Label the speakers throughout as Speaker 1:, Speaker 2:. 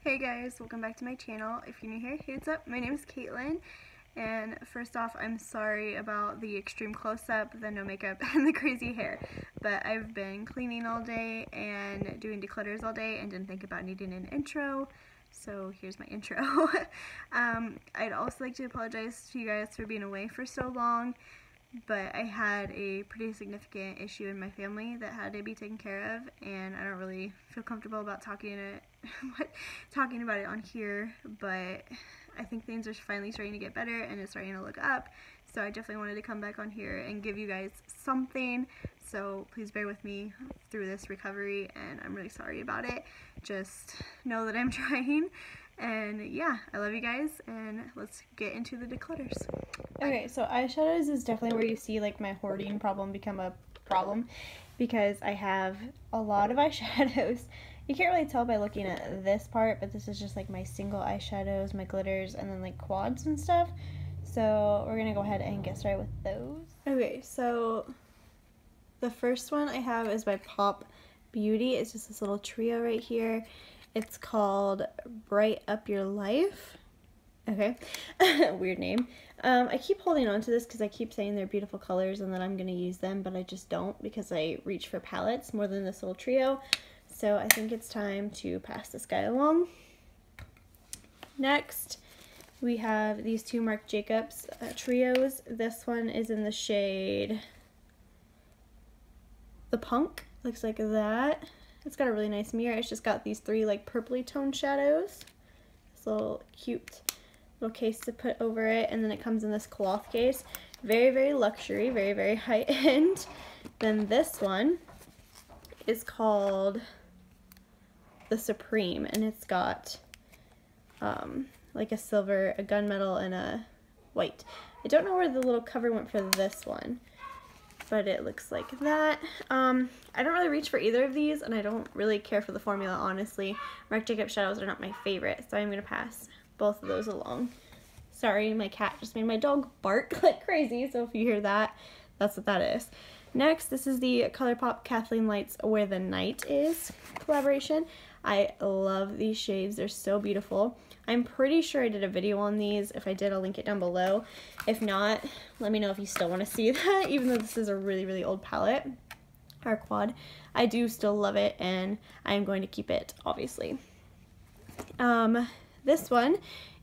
Speaker 1: Hey guys, welcome back to my channel. If you're new here, hey, what's up? My name is Caitlin, and first off, I'm sorry about the extreme close-up, the no makeup, and the crazy hair, but I've been cleaning all day and doing declutters all day and didn't think about needing an intro, so here's my intro. I'd also like to apologize to you guys for being away for so long, but I had a pretty significant issue in my family that had to be taken care of, and I don't really feel comfortable about talking about it on here, but I think things are finally starting to get better and it's starting to look up, so I definitely wanted to come back on here and give you guys something, so please bear with me through this recovery, and I'm really sorry about it. Just know that I'm trying. And yeah, I love you guys, and let's get into the declutters.
Speaker 2: Okay, so eyeshadows is definitely where you see like my hoarding problem become a problem, because I have a lot of eyeshadows. You can't really tell by looking at this part, but this is just like my single eyeshadows, my glitters, and then like quads and stuff. So we're gonna go ahead and get started with those. Okay, so the first one I have is by Pop Beauty. It's just this little trio right here. It's called Bright Up Your Life. Okay, weird name. I keep holding on to this because I keep saying they're beautiful colors and that I'm going to use them, but I just don't because I reach for palettes more than this little trio. So I think it's time to pass this guy along. Next, we have these two Marc Jacobs trios. This one is in the shade The Punk. Looks like that. It's got a really nice mirror. It's just got these three like purpley toned shadows. This little cute little case to put over it, and then it comes in this cloth case. Very, very luxury, very, very high end. Then this one is called the Supreme, and it's got like a silver, a gunmetal, and a white. I don't know where the little cover went for this one, but it looks like that. I don't really reach for either of these, and I don't really care for the formula, honestly. Marc Jacobs shadows are not my favorite, so I'm going to pass both of those along. Sorry, my cat just made my dog bark like crazy, so if you hear that, that's what that is. Next, this is the ColourPop Kathleen Lights Where the Night Is collaboration. I love these shades. They're so beautiful. I'm pretty sure I did a video on these. If I did, I'll link it down below. If not, let me know if you still want to see that, even though this is a really, really old palette, or quad. I do still love it, and I'm going to keep it, obviously. This one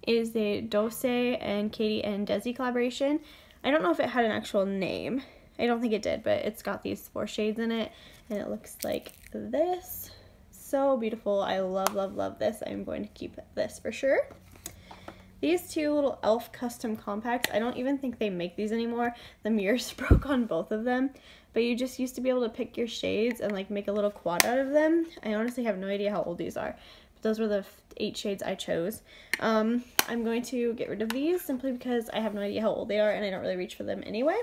Speaker 2: is the Dose and Katie and Desi collaboration. I don't know if it had an actual name. I don't think it did, but it's got these 4 shades in it, and it looks like this. So beautiful. I love, love, love this. I'm going to keep this for sure. These two little e.l.f. custom compacts, I don't even think they make these anymore. The mirrors broke on both of them, but you just used to be able to pick your shades and like make a little quad out of them. I honestly have no idea how old these are, but those were the 8 shades I chose. I'm going to get rid of these simply because I have no idea how old they are and I don't really reach for them anyway.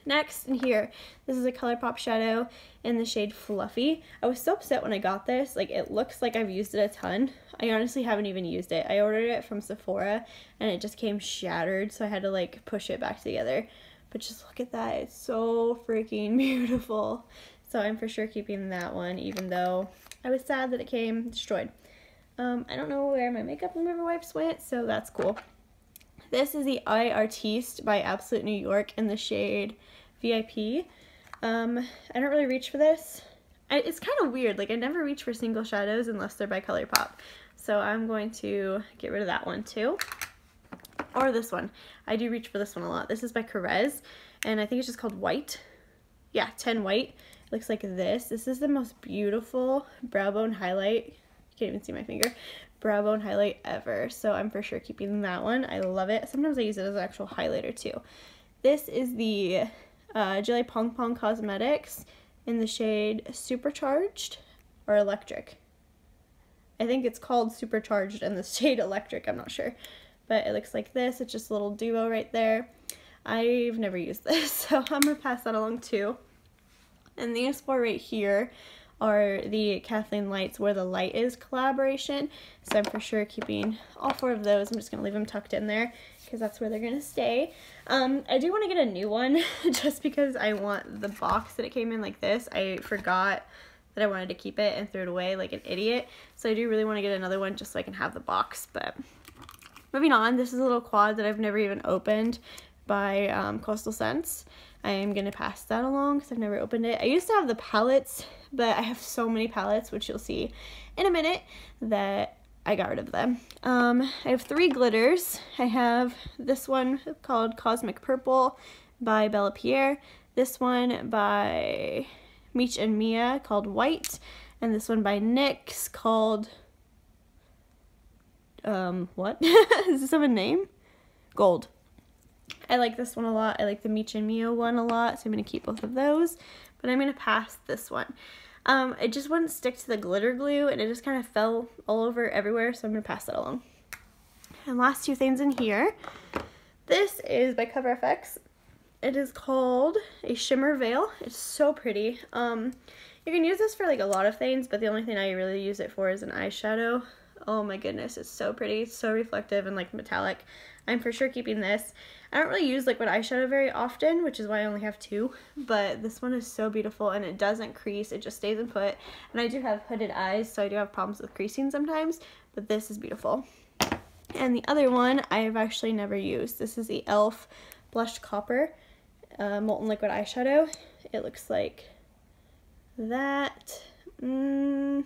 Speaker 2: Next, in here, this is a ColourPop shadow in the shade Fluffy. I was so upset when I got this. Like, it looks like I've used it a ton. I honestly haven't even used it. I ordered it from Sephora, and it just came shattered, so I had to, like, push it back together. But just look at that. It's so freaking beautiful. So I'm for sure keeping that one, even though I was sad that it came destroyed. I don't know where my makeup remover wipes went, so that's cool. This is the Eye Artiste by Absolute New York in the shade VIP. I don't really reach for this. It's kind of weird. Like, I never reach for single shadows unless they're by ColourPop. So I'm going to get rid of that one too. Or this one. I do reach for this one a lot. This is by Carez, and I think it's just called White. Yeah, 10 White. It looks like this. This is the most beautiful brow bone highlight. You can't even see my finger. Brow bone highlight ever, so I'm for sure keeping that one. I love it. Sometimes I use it as an actual highlighter too. This is the Jelly Pong Pong Cosmetics in the shade Supercharged or Electric. I think it's called Supercharged in the shade Electric, I'm not sure, but it looks like this. It's just a little duo right there. I've never used this, so I'm gonna pass that along too. And these 4 right here are the Kathleen Lights Where the Light Is collaboration, so I'm for sure keeping all 4 of those. I'm just going to leave them tucked in there because that's where they're going to stay. I do want to get a new one just because I want the box that it came in like this. I forgot that I wanted to keep it and threw it away like an idiot. So I do really want to get another one just so I can have the box. But moving on, this is a little quad that I've never even opened by Coastal Scents. I am going to pass that along because I've never opened it. I used to have the palettes, but I have so many palettes, which you'll see in a minute, that I got rid of them. I have 3 glitters. I have this one called Cosmic Purple by Bella Pierre, this one by Meech and Mia called White, and this one by NYX called, what? Is this have a name? Gold. I like this one a lot. I like the Meech and Mia one a lot, so I'm going to keep both of those, but I'm going to pass this one. It just wouldn't stick to the glitter glue, and it just kind of fell all over everywhere, so I'm going to pass that along. And last 2 things in here. This is by Cover FX. It is called a Shimmer Veil. It's so pretty. You can use this for like a lot of things, but the only thing I really use it for is an eyeshadow. Oh my goodness, it's so pretty. It's so reflective and like metallic. I'm for sure keeping this. I don't really use liquid eyeshadow very often, which is why I only have 2, but this one is so beautiful and it doesn't crease. It just stays in put, and I do have hooded eyes, so I do have problems with creasing sometimes, but this is beautiful. And the other one I've actually never used. This is the e.l.f. Blushed Copper Molten Liquid Eyeshadow. It looks like that. I'm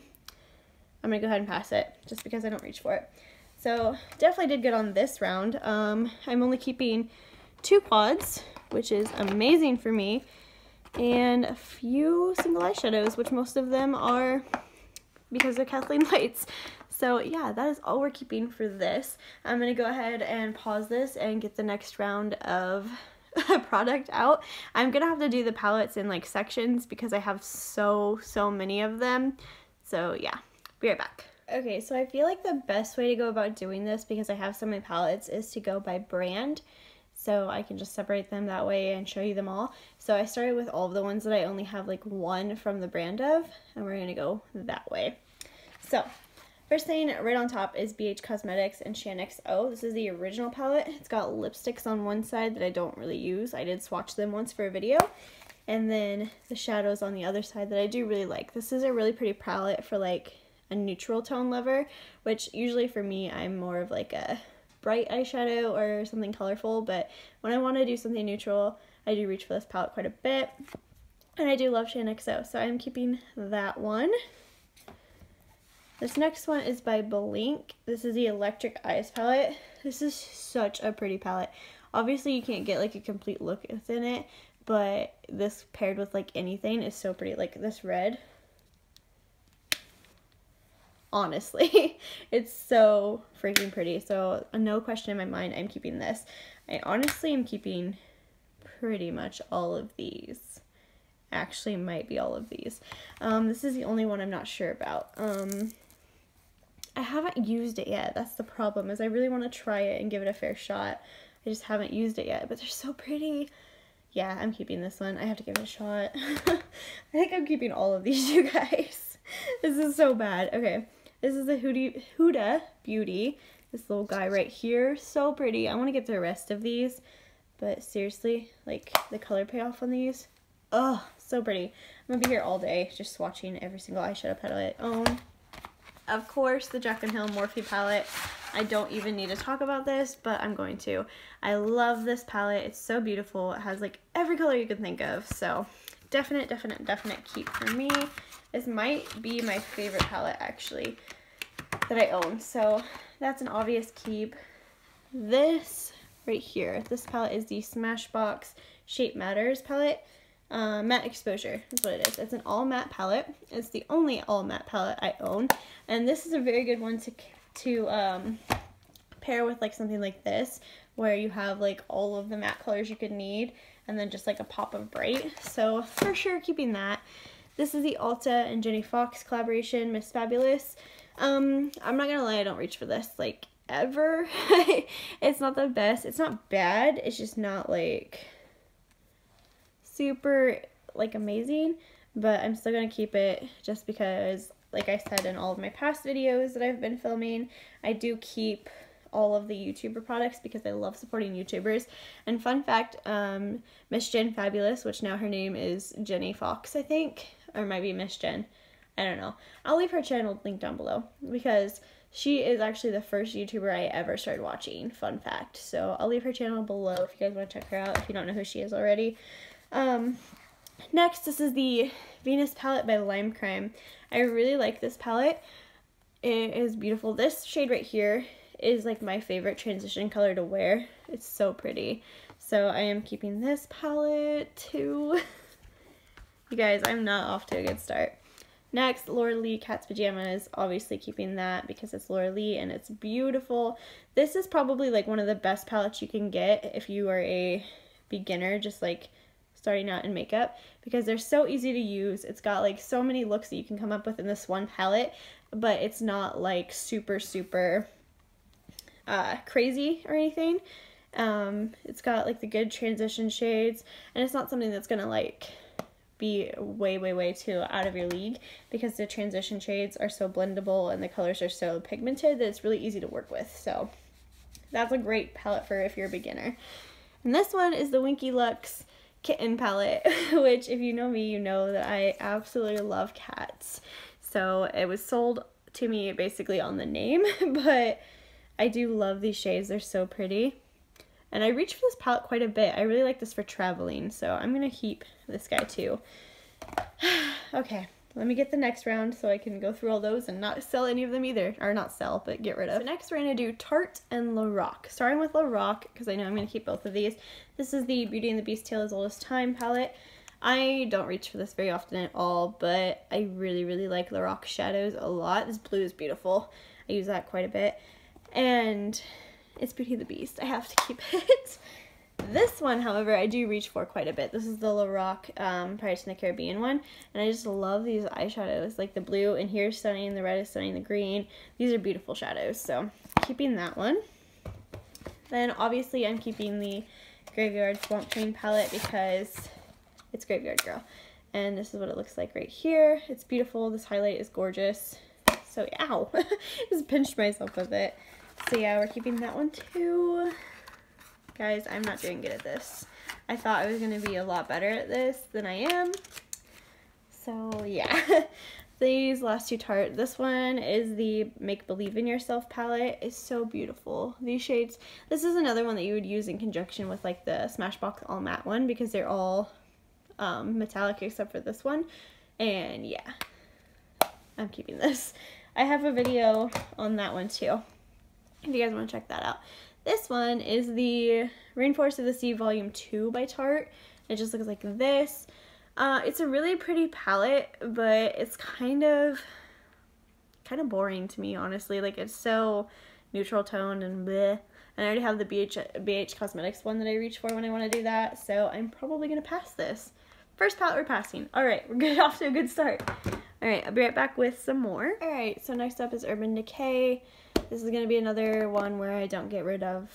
Speaker 2: gonna go ahead and pass it just because I don't reach for it. So definitely did good on this round. I'm only keeping 2 quads, which is amazing for me, and a few single eyeshadows, which most of them are because they're Kathleen Lights. So yeah, that is all we're keeping for this. I'm gonna go ahead and pause this and get the next round of product out. I'm gonna have to do the palettes in like sections because I have so many of them. So yeah, be right back. Okay, so I feel like the best way to go about doing this, because I have so many palettes, is to go by brand. So I can just separate them that way and show you them all. So I started with all of the ones that I only have like 1 from the brand of, and we're gonna go that way. So first thing right on top is BH Cosmetics and XO. This is the original palette. It's got lipsticks on one side that I don't really use. I did swatch them once for a video. And then the shadows on the other side that I do really like. This is a really pretty palette for like a neutral tone lover, which usually for me, I'm more of like a bright eyeshadow or something colorful, but when I want to do something neutral, I do reach for this palette quite a bit. And I do love XO, so I'm keeping that one. This next one is by Blink. This is the Electric Eyes palette. This is such a pretty palette. Obviously you can't get like a complete look within it, but this paired with like anything is so pretty. Like this red, honestly, it's so freaking pretty. So no question in my mind, I'm keeping this. I honestly am keeping pretty much all of these. Actually might be all of these. This is the only one I'm not sure about. I haven't used it yet. That's the problem, is I really want to try it and give it a fair shot. I just haven't used it yet, but they're so pretty. Yeah, I'm keeping this one. I have to give it a shot. I think I'm keeping all of these, you guys. This is so bad. Okay, this is the Huda Beauty. This little guy right here, so pretty. I want to get the rest of these, but seriously, like the color payoff on these, oh, so pretty. I'm gonna be here all day just swatching every single eyeshadow palette I own. Of course, the Jaclyn Hill Morphe palette. I don't even need to talk about this, but I'm going to. I love this palette. It's so beautiful. It has like every color you can think of. So definite keep for me. This might be my favorite palette actually that I own. So that's an obvious keep. This right here, this palette is the Smashbox Shapematters palette. Matte Exposure is what it is. It's an all matte palette. It's the only all matte palette I own, and this is a very good one to pair with like something like this, where you have like all of the matte colors you could need, and then just like a pop of bright. So for sure keeping that. This is the Ulta and Jenny Fox collaboration, Miss Fabulous. I'm not gonna lie, I don't reach for this like ever. It's not the best. It's not bad. It's just not like super like amazing, but I'm still gonna keep it just because, like I said in all of my past videos that I've been filming, I do keep all of the YouTuber products because I love supporting YouTubers. And fun fact, Miss Jen Fabulous, which now her name is Jenny Fox, I think, or it might be Miss Jen. I don't know. I'll leave her channel linked down below because she is actually the first YouTuber I ever started watching. Fun fact. So I'll leave her channel below if you guys want to check her out if you don't know who she is already. Next, this is the Venus palette by Lime Crime. I really like this palette. It is beautiful. This shade right here is like my favorite transition color to wear. It's so pretty. So I am keeping this palette too. You guys, I'm not off to a good start. Next, Laura Lee Cat's Pajamas. Obviously keeping that because it's Laura Lee and it's beautiful. This is probably like one of the best palettes you can get if you are a beginner, just like starting out in makeup, because they're so easy to use. It's got like so many looks that you can come up with in this one palette, but it's not like super crazy or anything. It's got like the good transition shades, and it's not something that's gonna like be way too out of your league, because the transition shades are so blendable and the colors are so pigmented that it's really easy to work with. So that's a great palette for if you're a beginner. And this one is the Winky Luxe Kitten palette, which if you know me, you know that I absolutely love cats. So it was sold to me basically on the name, but I do love these shades. They're so pretty. And I reach for this palette quite a bit. I really like this for traveling, so I'm going to keep this guy too. Okay, let me get the next round so I can go through all those and not sell any of them either. Or not sell, but get rid of. So next we're going to do Tart and Lorac. Starting with Lorac, because I know I'm going to keep both of these. This is the Beauty and the Beast Tale as Old as Time palette. I don't reach for this very often at all, but I really like Lorac shadows a lot. This blue is beautiful. I use that quite a bit. And it's Beauty and the Beast. I have to keep it. This one, however, I do reach for quite a bit. This is the Lorac Pirates in the Caribbean one, and I just love these eyeshadows. Like the blue in here is stunning, the red is stunning, the green. These are beautiful shadows, so keeping that one. Then obviously I'm keeping the Graveyard Swamp Train palette because it's Graveyard Girl. And this is what it looks like right here. It's beautiful. This highlight is gorgeous. So, ow. Just pinched myself with it. So yeah, we're keeping that one too. Guys, I'm not doing good at this. I thought I was going to be a lot better at this than I am. So yeah. These last two Tarte. This one is the Make Believe in Yourself palette. It's so beautiful. These shades. This is another one that you would use in conjunction with like the Smashbox All Matte one, because they're all metallic except for this one. And yeah, I'm keeping this. I have a video on that one too, if you guys want to check that out. This one is the Rainforest of the Sea Volume 2 by Tarte. It just looks like this. It's a really pretty palette, but it's kind of boring to me, honestly. Like, it's so neutral toned and bleh. And I already have the BH Cosmetics one that I reach for when I want to do that, so I'm probably going to pass this. First palette we're passing. Alright, we're getting off to a good start. Alright, I'll be right back with some more. Alright, so next up is Urban Decay. This is going to be another one where I don't get rid of,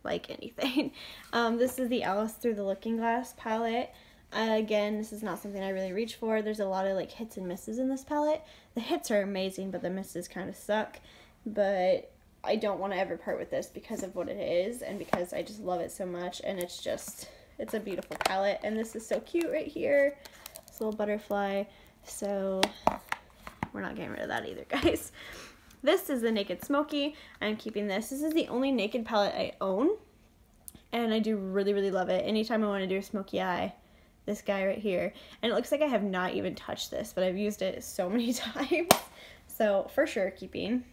Speaker 2: like, anything. This is the Alice Through the Looking Glass palette. Again, this is not something I really reach for. There's a lot of, like, hits and misses in this palette. The hits are amazing, but the misses kind of suck. But I don't want to ever part with this because of what it is and because I just love it so much. And it's a beautiful palette. And this is so cute right here. This little butterfly. So we're not getting rid of that either, guys. This is the Naked Smoky. I'm keeping this. This is the only Naked palette I own, and I do really love it. Anytime I want to do a smoky eye, this guy right here. And it looks like I have not even touched this, but I've used it so many times. So for sure keeping.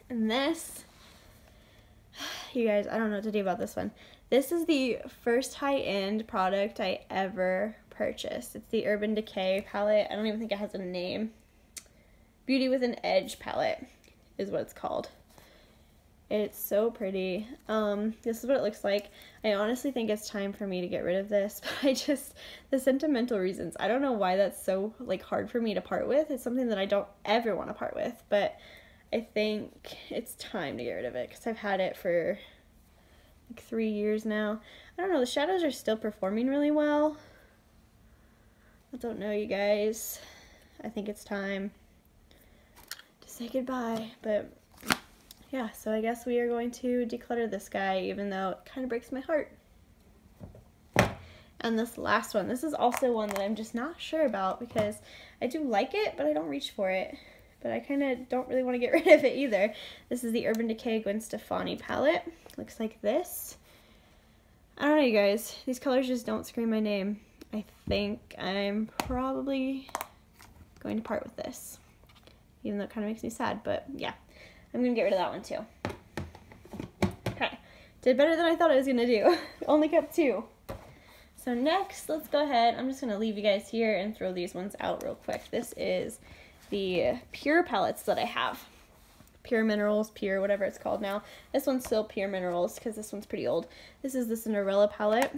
Speaker 2: And this, you guys, I don't know what to do about this one. This is the first high-end product I ever purchased. It's the Urban Decay palette. I don't even think it has a name. Beauty with an Edge palette is what it's called. It's so pretty. This is what it looks like. I honestly think it's time for me to get rid of this, but the sentimental reasons. I don't know why that's so, like, hard for me to part with. It's something that I don't ever want to part with, but I think it's time to get rid of it because I've had it for like 3 years now. I don't know, the shadows are still performing really well. I don't know, you guys. I think it's time to say goodbye, but yeah, so I guess we are going to declutter this guy, even though it kind of breaks my heart. And And this last one, this is also one that I'm just not sure about because I do like it, but I don't reach for it. But I kind of don't really want to get rid of it either. This is the Urban Decay Gwen Stefani palette. Looks like this. I don't know, you guys. These colors just don't scream my name. I think I'm probably going to part with this. Even though it kind of makes me sad, but yeah. I'm going to get rid of that one too. Okay. Did better than I thought I was going to do. Only kept 2. So next, let's go ahead. I'm just going to leave you guys here and throw these ones out real quick. This is the Pure palettes that I have. Pure Minerals, Pure, whatever it's called now. This one's still Pure Minerals because this one's pretty old. This is the Cinderella palette.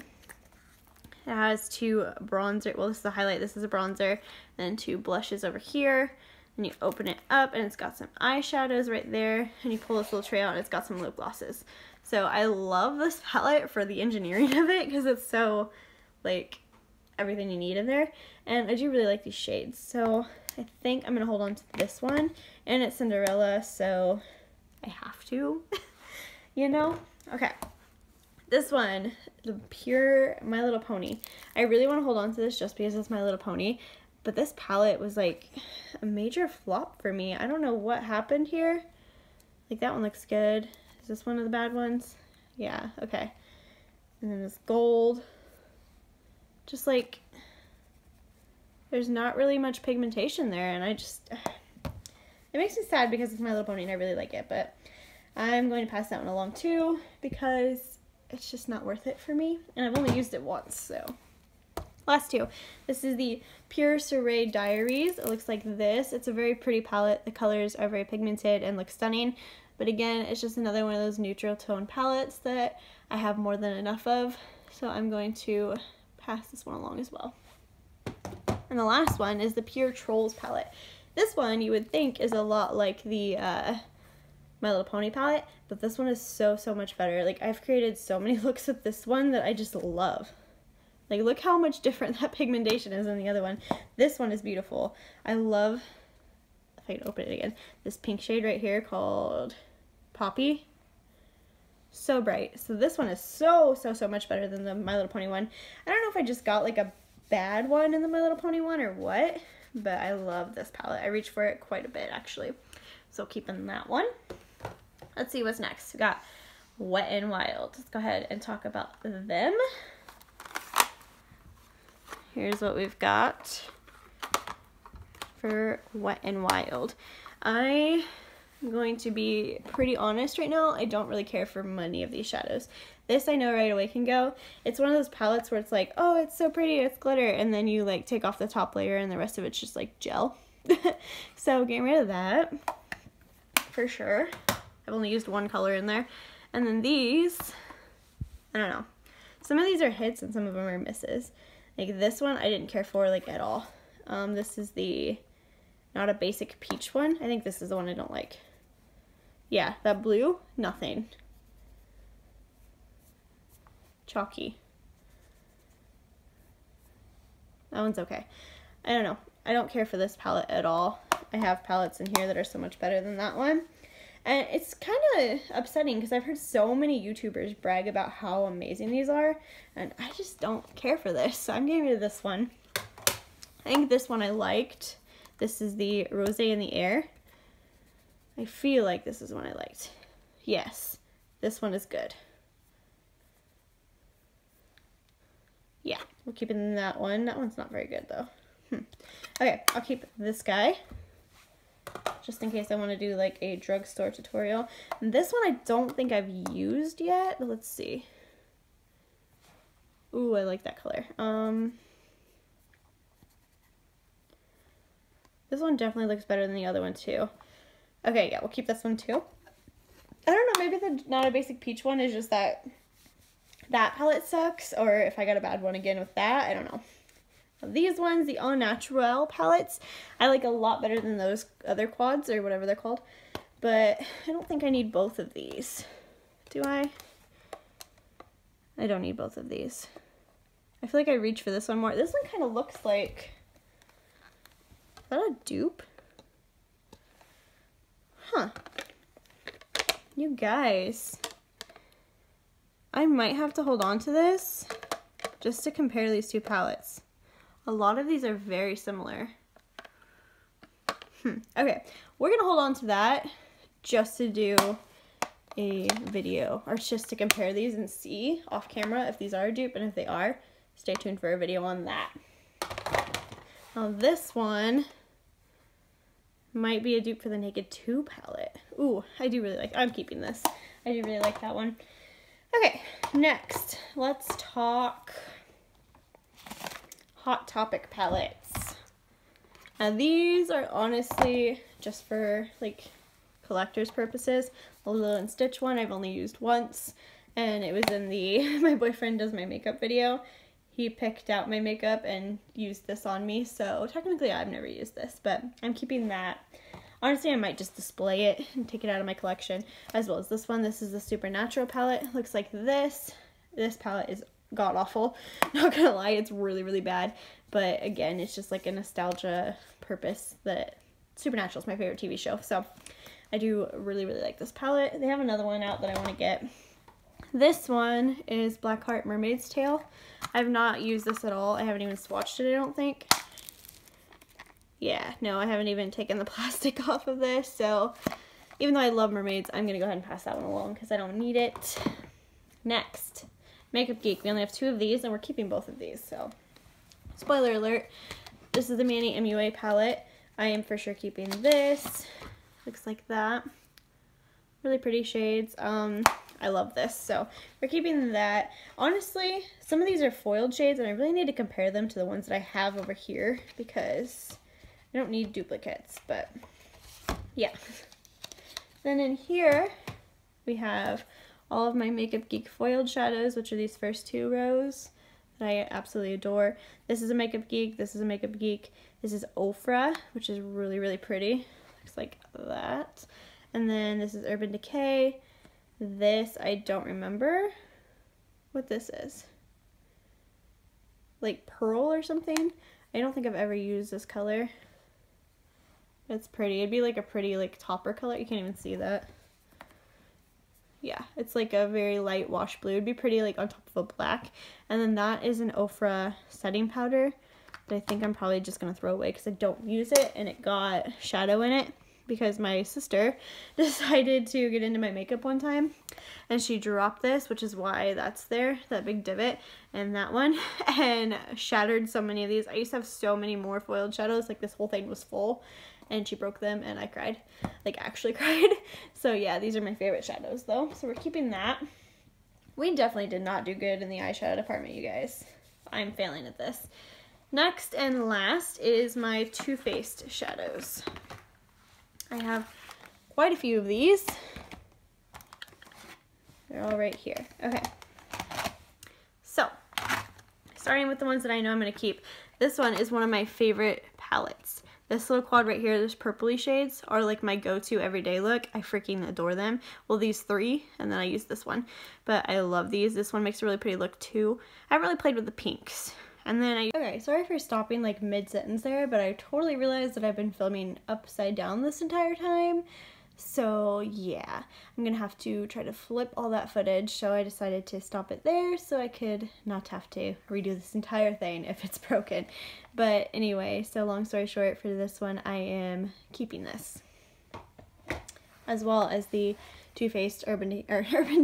Speaker 2: It has 2 bronzer, well, this is a highlight, this is a bronzer, and then 2 blushes over here. And you open it up and it's got some eyeshadows right there, and you pull this little tray out and it's got some lip glosses. So I love this palette for the engineering of it because it's so, like, everything you need in there. And I do really like these shades, so I think I'm going to hold on to this one. And it's Cinderella, so I have to, you know? Okay. This one, the Pure My Little Pony. I really want to hold on to this just because it's My Little Pony. But this palette was like a major flop for me. I don't know what happened here. Like that one looks good. Is this one of the bad ones? Yeah, okay. And then this gold. Just like, there's not really much pigmentation there, and I just, it makes me sad because it's My Little Pony and I really like it, but I'm going to pass that one along too because it's just not worth it for me, and I've only used it once, so. Last 2. This is the Pure Soleil Diaries. It looks like this. It's a very pretty palette. The colors are very pigmented and look stunning, but again, it's just another one of those neutral tone palettes that I have more than enough of, so I'm going to pass this one along as well. And the last one is the Pure Trolls palette. This one you would think is a lot like the My Little Pony palette, but this one is so much better. Like, I've created so many looks with this one that I just love. Like, look how much different that pigmentation is than the other one. This one is beautiful. I love, if I can open it again, this pink shade right here called Poppy. So bright. So this one is so much better than the My Little Pony one. I don't know if I just got like a bad one in the My Little Pony one or what, but I love this palette. I reach for it quite a bit actually. So keeping that one. Let's see what's next. We got Wet and Wild. Let's go ahead and talk about them. Here's what we've got for Wet and Wild. I'm going to be pretty honest right now. I don't really care for many of these shadows. This I know right away can go. It's one of those palettes where it's like, oh, it's so pretty, it's glitter, and then you like take off the top layer and the rest of it's just like gel. So getting rid of that for sure. I've only used one color in there. And then these, I don't know. Some of these are hits and some of them are misses. Like this one I didn't care for like at all. This is the Not a Basic Peach one. I think this is the one I don't like. Yeah, that blue, nothing. Chalky. That one's okay. I don't know. I don't care for this palette at all. I have palettes in here that are so much better than that one. And it's kind of upsetting because I've heard so many YouTubers brag about how amazing these are, and I just don't care for this, so I'm getting rid of this one. I think this one I liked. This is the Rosé in the Air. I feel like this is one I liked. Yes, this one is good. Yeah, we'll keep in that one. That one's not very good though. Okay, I'll keep this guy, just in case I want to do like a drugstore tutorial. And this one I don't think I've used yet, but let's see. Ooh, I like that color. This one definitely looks better than the other one too. Okay, yeah, we'll keep this one too. I don't know, maybe the Not a Basic Peach one is just that palette sucks, or if I got a bad one again with that, I don't know. These ones, the Au Naturel palettes, I like a lot better than those other quads, or whatever they're called. But I don't think I need both of these. Do I? I don't need both of these. I feel like I reach for this one more. This one kind of looks like... Is that a dupe? Huh. You guys. I might have to hold on to this. just to compare these two palettes. A lot of these are very similar. Okay, we're gonna hold on to that just to do a video, or just to compare these and see off camera if these are a dupe, and if they are, stay tuned for a video on that. Now this one might be a dupe for the Naked 2 palette. Ooh, I'm keeping this. I do really like that one. Okay, next, let's talk Hot Topic palettes. Now these are honestly just for like collector's purposes. The Lilo and Stitch one I've only used once, and it was in the My Boyfriend Does My Makeup video. He picked out my makeup and used this on me, so technically I've never used this, but I'm keeping that. Honestly, I might just display it and take it out of my collection, as well as this one. This is the Supernatural palette. It looks like this. This palette is god-awful. Not gonna lie, it's really, really bad. But again, it's just like a nostalgia purpose that Supernatural is my favorite TV show, so I do really, really like this palette. They have another one out that I want to get. This one is Blackheart Mermaid's Tale. I've not used this at all. I haven't even swatched it, I don't think. Yeah, no, I haven't even taken the plastic off of this, so even though I love mermaids, I'm going to go ahead and pass that one along because I don't need it. Next, Makeup Geek. We only have 2 of these, and we're keeping both of these, so spoiler alert. This is the Manny MUA palette. I am for sure keeping this. Looks like that. Really pretty shades. I love this, so we're keeping that. Honestly, some of these are foiled shades, and I really need to compare them to the ones that I have over here because I don't need duplicates, but yeah. Then in here, we have all of my Makeup Geek foiled shadows, which are these first 2 rows that I absolutely adore. This is a Makeup Geek, this is a Makeup Geek, this is Ofra, which is really, really pretty. Looks like that. And then this is Urban Decay. This, I don't remember what this is. Like pearl or something? I don't think I've ever used this color. It's pretty. It'd be like a pretty like topper color. You can't even see that. Yeah, it's like a very light wash blue. It'd be pretty like on top of a black. And then that is an Ofra setting powder that I think I'm probably just going to throw away because I don't use it, and it got shadow in it because my sister decided to get into my makeup one time and she dropped this, which is why that's there, that big divot, and that one, and shattered so many of these. I used to have so many more foiled shadows, like this whole thing was full, and she broke them and I cried, like actually cried. So yeah, these are my favorite shadows though, so we're keeping that. We definitely did not do good in the eyeshadow department, you guys. I'm failing at this. Next and last is my Too Faced shadows. I have quite a few of these. They're all right here. Okay. So, starting with the ones that I know I'm going to keep. This one is one of my favorite palettes. This little quad right here, those purpley shades, are like my go-to everyday look. I freaking adore them. Well, these 3, and then I use this one. But I love these. This one makes a really pretty look too. I haven't really played with the pinks. And then okay, sorry for stopping like mid-sentence there, but I totally realized that I've been filming upside down this entire time. So yeah, I'm gonna have to try to flip all that footage, so I decided to stop it there so I could not have to redo this entire thing if it's broken. But anyway, so long story short, for this one, I am keeping this. As well as the Too Faced Urban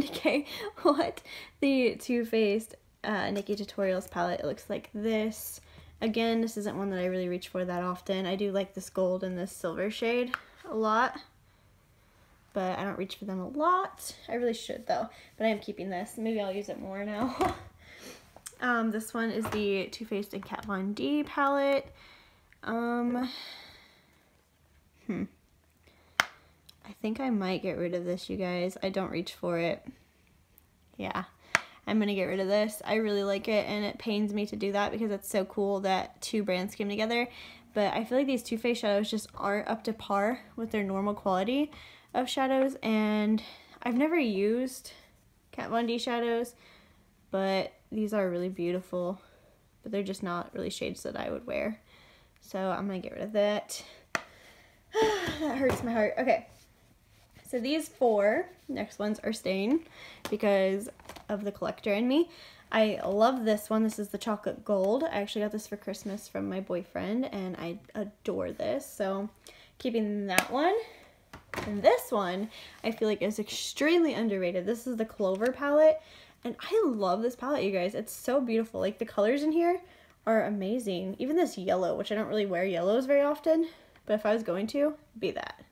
Speaker 2: Decay, what? The Too Faced Nikkietutorials palette. It looks like this. Again, this isn't one that I really reach for that often. I do like this gold and this silver shade a lot, but I don't reach for them a lot. I really should though, but I am keeping this. Maybe I'll use it more now. This one is the Too Faced and Kat Von D palette. I think I might get rid of this, you guys. I don't reach for it. Yeah. I'm going to get rid of this. I really like it, and it pains me to do that because it's so cool that 2 brands came together. But I feel like these Too Faced shadows just aren't up to par with their normal quality of shadows. And I've never used Kat Von D shadows, but these are really beautiful. But they're just not really shades that I would wear. So I'm going to get rid of that. That hurts my heart. Okay. So these 4 next ones are staying because of the collector in me. I love this one. This is the chocolate gold. I actually got this for Christmas from my boyfriend, and I adore this. So keeping that one. And this one, I feel like is extremely underrated. This is the Clover palette, and I love this palette, you guys. It's so beautiful. Like, the colors in here are amazing. Even this yellow, which I don't really wear yellows very often, but if I was going to, it'd be that.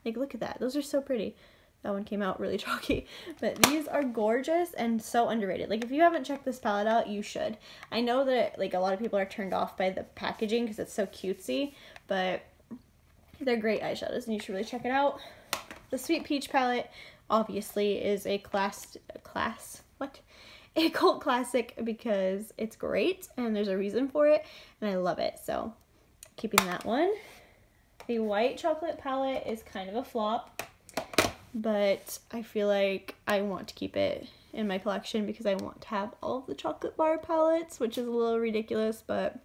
Speaker 2: Like, look at that. Those are so pretty. That one came out really chalky. But these are gorgeous and so underrated. Like, if you haven't checked this palette out, you should. I know that, like, a lot of people are turned off by the packaging because it's so cutesy, but they're great eyeshadows and you should really check it out. The Sweet Peach palette, obviously, is a a cult classic because it's great and there's a reason for it and I love it. So, keeping that one. The white chocolate palette is kind of a flop, but I feel like I want to keep it in my collection because I want to have all of the chocolate bar palettes, which is a little ridiculous, but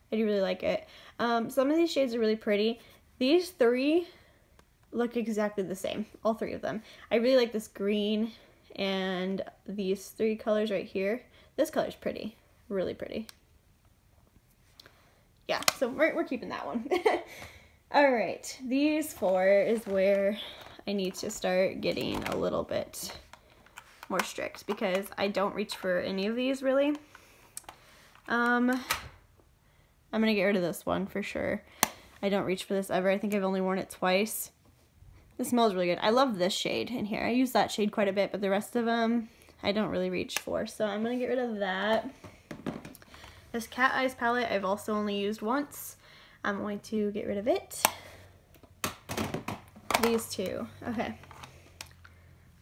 Speaker 2: I do really like it. Some of these shades are really pretty. These three look exactly the same, all three of them. I really like this green and these three colors right here. This color's pretty, really pretty. Yeah, so we're keeping that one. All right, these four is where I need to start getting a little bit more strict because I don't reach for any of these really. I'm gonna get rid of this one for sure. I don't reach for this ever. I think I've only worn it twice. It smells really good. I love this shade in here. I use that shade quite a bit, but the rest of them I don't really reach for. So I'm gonna get rid of that. This Cat Eyes palette I've also only used once. I'm going to get rid of it. These two. Okay.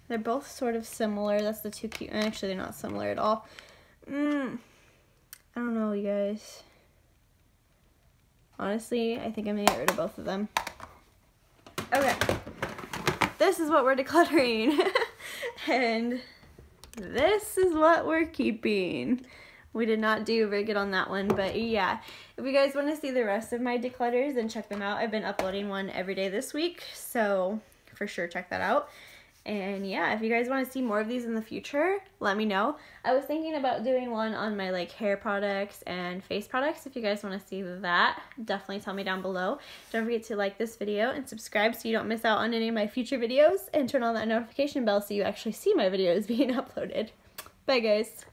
Speaker 2: They're both sort of similar. That's the two cute. Actually, they're not similar at all. I don't know, you guys. Honestly, I think I'm gonna get rid of both of them. Okay. This is what we're decluttering. And this is what we're keeping. We did not do very good on that one, but yeah. If you guys want to see the rest of my declutters, then check them out. I've been uploading one every day this week, so for sure check that out. And yeah, if you guys want to see more of these in the future, let me know. I was thinking about doing one on my like hair products and face products. If you guys want to see that, definitely tell me down below. Don't forget to like this video and subscribe so you don't miss out on any of my future videos, and turn on that notification bell so you actually see my videos being uploaded. Bye guys.